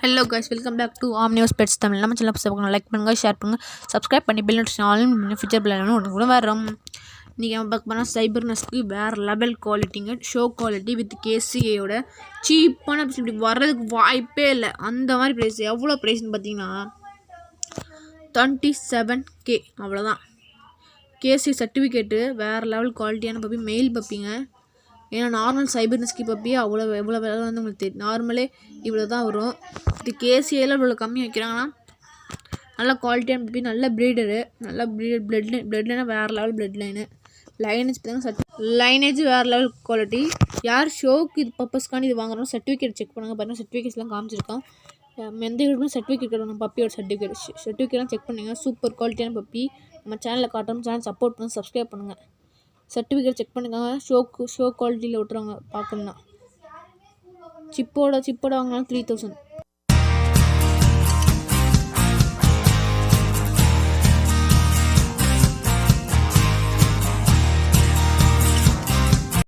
Hello guys, welcome back to Omnios pets Tamil. நம்ம channel புதுசாக like பண்ணுங்கள், ஷேர் பண்ணுங்கள், சப்ஸ்கிரைப் பண்ணி bell notification all future plan ஒன்று கூட வரும். இன்றைக்கி நம்ம பார்க்க போனால் சைபர்னஸ்க்கு வேறு லெவல் குவாலிட்டிங்க, ஷோ குவாலிட்டி வித் கேசிஏயோட சீப்பான இப்படி வர்றதுக்கு வாய்ப்பே இல்லை. அந்த மாதிரி ப்ரைஸ். எவ்வளோ ப்ரைஸ்னு பார்த்தீங்கன்னா 27K அவ்வளோதான். கேசி சர்டிஃபிகேட்டு வேறு லெவல் குவாலிட்டியான பப்பி, மெயில் பப்பிங்க. ஏன்னா நார்மல் சைபர்னஸ்கி பப்பி எவ்வளோ வேலை வந்து உங்களுக்கு தெரியும். நார்மலே இவ்வளோ தான் வரும். இது கேசிஏல இவ்வளோ கம்மி வைக்கிறாங்கன்னா நல்ல குவாலிட்டியான பப்பி, நல்ல ப்ரீடரு, நல்ல பிளட் லைனாக வேறு லெவல் பிளட் லைனு. லைனேஜ் பார்த்தீங்கன்னா லைனேஜ் வேறு லெவல் குவாலிட்டி. யார் ஷோக்கு இது பர்பஸ்க்கான இது வாங்குறோம் சர்டிஃபிகேட் செக் பண்ணுங்கள். பாருங்கள், சர்டிஃபிகேட்ஸ்லாம் காமிச்சிருக்கோம். எந்த வீடுமே சர்டிஃபிகேட் கிடையாது. பப்பியோட சர்டிஃபிகேட்லாம் செக் பண்ணுங்கள். சூப்பர் குவாலிட்டியான பப்பி. நம்ம சேனலில் காட்டுறோம். சேனல் சப்போர்ட் பண்ணுங்கள், சப்ஸ்கிரைப் பண்ணுங்கள். சர்டிஃபிகேட் செக் பண்ணிக்கோங்க. ஷோ குவாலிட்டியில் விட்டுறாங்க பார்க்கணுன்னா. சிப்போட வாங்கினாலும் 3000.